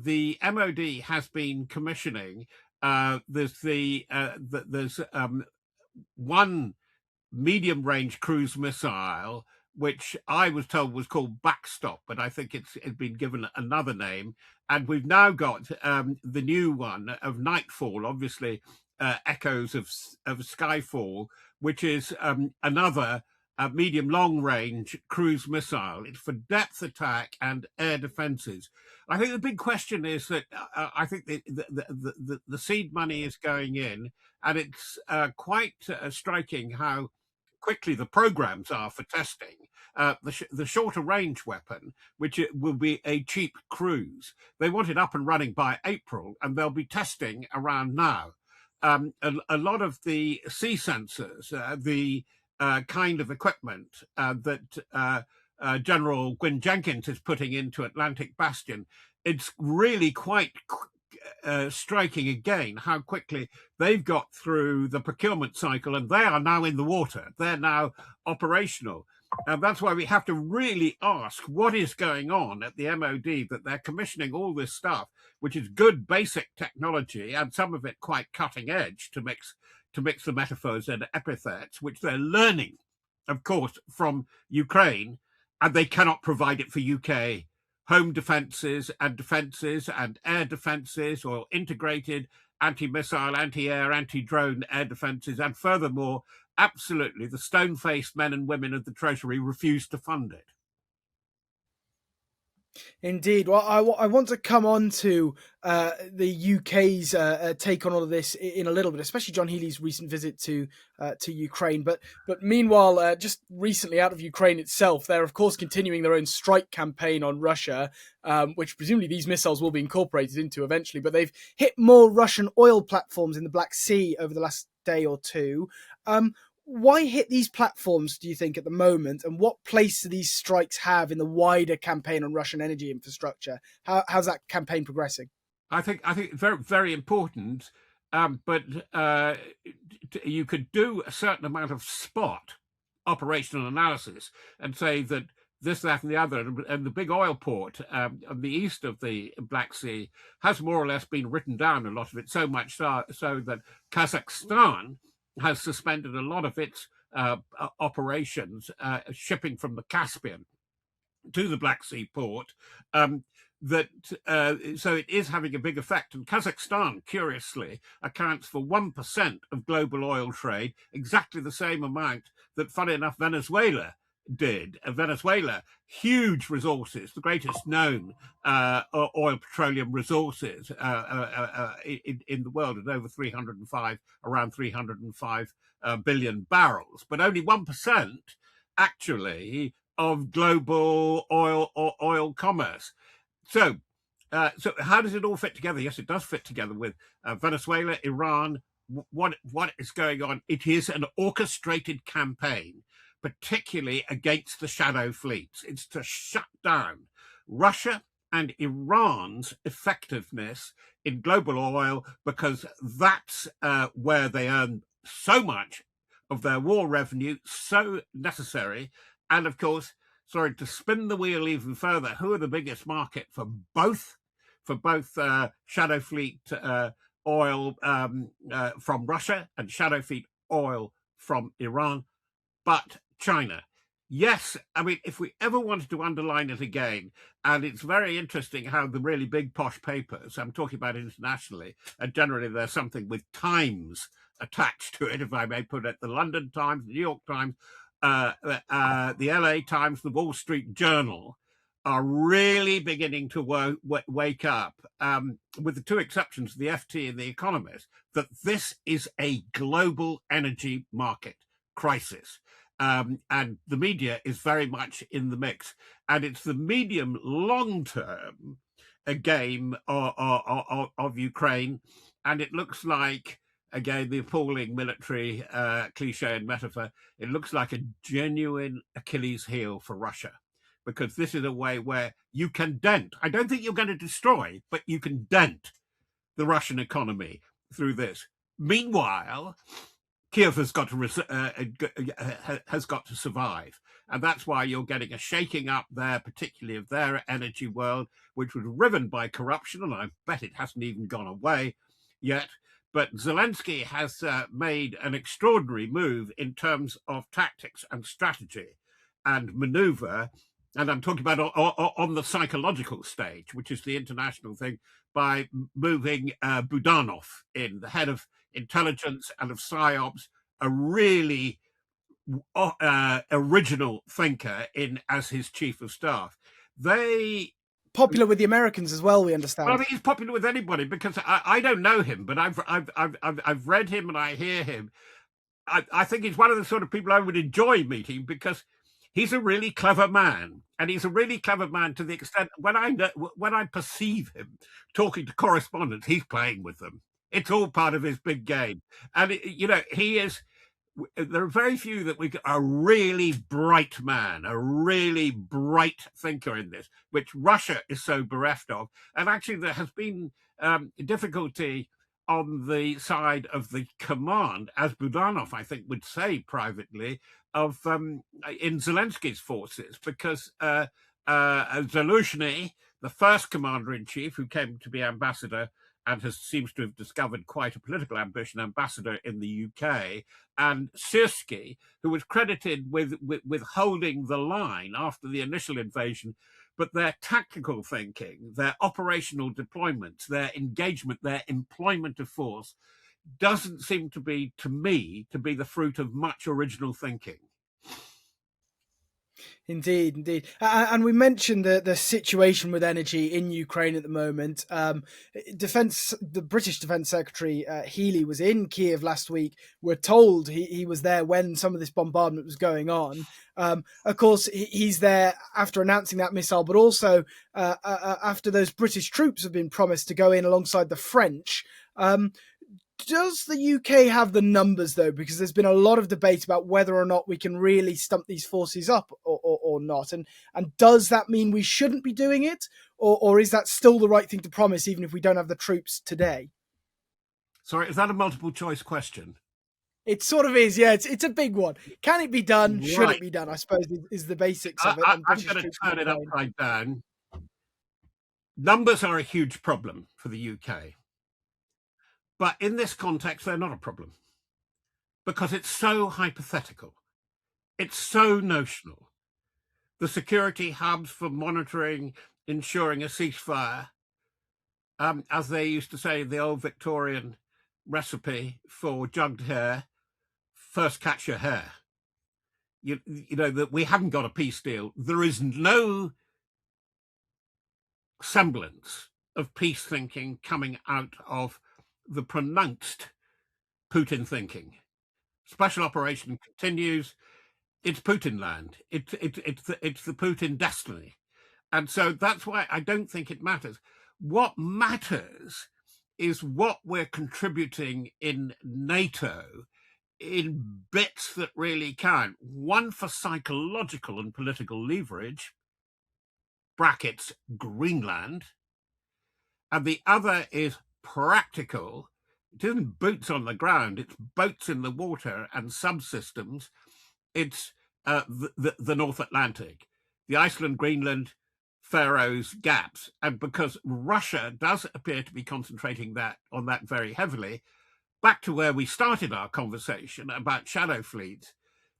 the MOD has been commissioning. There's one medium range cruise missile, which I was told was called Backstop, but I think it's been given another name. And we've now got the new one of Nightfall, obviously echoes of Skyfall, which is another medium long range cruise missile. It's for depth attack and air defenses. I think the big question is that I think the seed money is going in, and it's quite striking how quickly the programs are for testing. The shorter range weapon, which it will be a cheap cruise, they want it up and running by April, and they'll be testing around now. A lot of the sea sensors, the kind of equipment that General Gwyn Jenkins is putting into Atlantic Bastion, it's really quite striking again how quickly they've got through the procurement cycle, and they are now in the water. They're now operational. And that's why we have to really ask what is going on at the MOD, that they're commissioning all this stuff, which is good basic technology, and some of it quite cutting edge, to mix the metaphors and epithets, which they're learning, of course, from Ukraine, and they cannot provide it for UK home defences and air defences, or integrated anti-missile, anti-air, anti-drone air defences. And furthermore, absolutely, the stone-faced men and women of the Treasury refuse to fund it. Indeed. Well, I want to come on to the UK's take on all of this in a little bit, especially John Healey's recent visit to Ukraine. But meanwhile, just recently out of Ukraine itself, they're of course continuing their own strike campaign on Russia, which presumably these missiles will be incorporated into eventually. But they've hit more Russian oil platforms in the Black Sea over the last day or two. Why hit these platforms, do you think, at the moment? And what place do these strikes have in the wider campaign on Russian energy infrastructure? How's that campaign progressing? I think very, very important. But you could do a certain amount of spot operational analysis and say that this, that, and the other, and the big oil port on the east of the Black Sea has more or less been written down, a lot of it, so much so that Kazakhstan has suspended a lot of its operations, shipping from the Caspian to the Black Sea port. So it is having a big effect. And Kazakhstan, curiously, accounts for 1% of global oil trade, exactly the same amount that, funny enough, Venezuela did. Venezuela, huge resources, the greatest known oil petroleum resources in the world, at over around 305 billion barrels, but only 1% actually of global oil commerce. So how does it all fit together? Yes, it does fit together with Venezuela, Iran. What is going on? It is an orchestrated campaign, particularly against the shadow fleets. It's to shut down Russia and Iran's effectiveness in global oil, because that's where they earn so much of their war revenue, so necessary. And of course, sorry, to spin the wheel even further, who are the biggest market for both shadow fleet oil from Russia and shadow fleet oil from Iran? But China. Yes, I mean, if we ever wanted to underline it again, and it's very interesting how the really big posh papers, I'm talking about internationally, and generally there's something with Times attached to it, if I may put it, the London Times, the New York Times, the LA Times, the Wall Street Journal, are really beginning to wake up, with the two exceptions, the FT and the Economist, that this is a global energy market crisis. And the media is very much in the mix. And it's the medium-long term game of Ukraine. And it looks like, again, the appalling military cliche and metaphor, it looks like a genuine Achilles heel for Russia, because this is a way where you can dent. I don't think you're going to destroy, but you can dent the Russian economy through this. Meanwhile, Kiev has got to survive, And that's why you're getting a shaking up there, particularly of their energy world, which was riven by corruption. And I bet it hasn't even gone away yet. But Zelensky has made an extraordinary move in terms of tactics and strategy and maneuver. And I'm talking about on the psychological stage, which is the international thing, by moving Budanov in, the head of intelligence and of PSYOPs, a really original thinker in as his chief of staff. They Popular with the Americans as well, we well, I understand. mean, he's popular with anybody because I don't know him, but I've read him and I hear him. I think he's one of the sort of people I would enjoy meeting because he's a really clever man, and he's a really clever man to the extent when I perceive him talking to correspondents, he's playing with them. It's all part of his big game, and he is. There are very few that we a really bright man, a really bright thinker in this, which Russia is so bereft of. And actually, there has been difficulty on the side of the command, as Budanov, I think, would say privately, of in Zelensky's forces, because Zaluzhny, the first commander in chief, who came to be ambassador and seems to have discovered quite a political ambition, ambassador in the UK, and Syrski, who was credited with holding the line after the initial invasion, but their tactical thinking, their operational deployments, their engagement, their employment of force doesn't seem to be, to me, to be the fruit of much original thinking. Indeed. And we mentioned the situation with energy in Ukraine at the moment. The British Defence Secretary Healy was in Kiev last week. We're told he was there when some of this bombardment was going on. Of course, he's there after announcing that missile, but also after those British troops have been promised to go in alongside the French. Does the UK have the numbers, though? Because there's been a lot of debate about whether or not we can really stump these forces up or not. And does that mean we shouldn't be doing it? Or is that still the right thing to promise, even if we don't have the troops today? Sorry, is that a multiple choice question? It sort of is, yeah. It's a big one. Can it be done? Right. Should it be done? I suppose is the basics of it. I'm going to turn it upside down. Numbers are a huge problem for the UK. But in this context, they're not a problem because it's so hypothetical. It's so notional. The security hubs for monitoring, ensuring a ceasefire, as they used to say, the old Victorian recipe for jugged hare, first catch your hare. You know that we haven't got a peace deal. There is no semblance of peace thinking coming out of the pronounced Putin thinking. Special operation continues. It's Putin land. It's the Putin destiny, and so that's why I don't think it matters. What matters is what we're contributing in NATO in bits that really count. One for psychological and political leverage, brackets Greenland, and the other is practical. It isn't boots on the ground, it's boats in the water and subsystems. It's the North Atlantic, the Iceland, Greenland, Faroes gaps. And because Russia does appear to be concentrating on that very heavily, back to where we started our conversation about shadow fleets,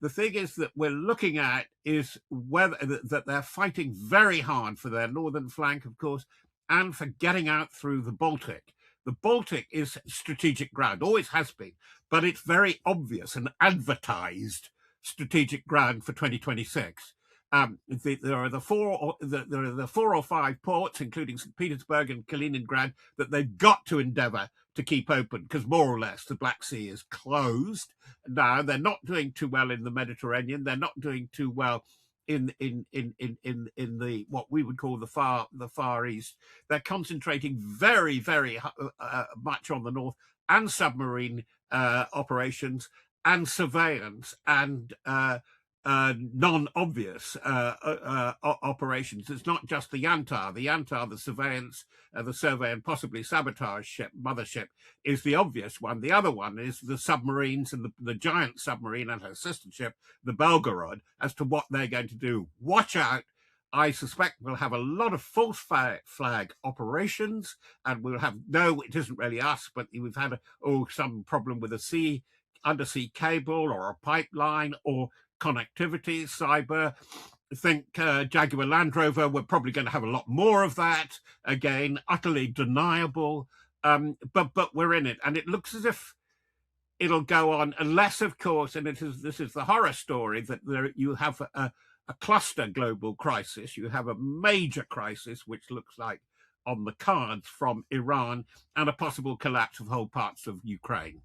the thing is that we're looking at is whether that they're fighting very hard for their northern flank, of course, and for getting out through the Baltic. The Baltic is strategic ground, always has been, but it's very obvious and advertised strategic ground for 2026. There are the four or five ports, including St. Petersburg and Kaliningrad, that they've got to endeavour to keep open because more or less the Black Sea is closed now. They're not doing too well in the Mediterranean. They're not doing too well in the what we would call the far east. They're concentrating very much on the north and submarine operations and surveillance and non-obvious operations. It's not just the Yantar. The Yantar, the surveillance, the survey and possibly sabotage ship, mothership, is the obvious one. The other one is the submarines and the giant submarine and her sister ship, the Belgorod, as to what they're going to do. Watch out. I suspect we'll have a lot of false flag operations, and we'll have, no, it isn't really us, but we've had some problem with a undersea cable or a pipeline or connectivity, cyber. I think Jaguar Land Rover, we're probably going to have a lot more of that. Again, utterly deniable, but we're in it, and it looks as if it'll go on, unless, of course, and this is the horror story, that you have a cluster global crisis. You have a major crisis, which looks like on the cards from Iran, and a possible collapse of whole parts of Ukraine.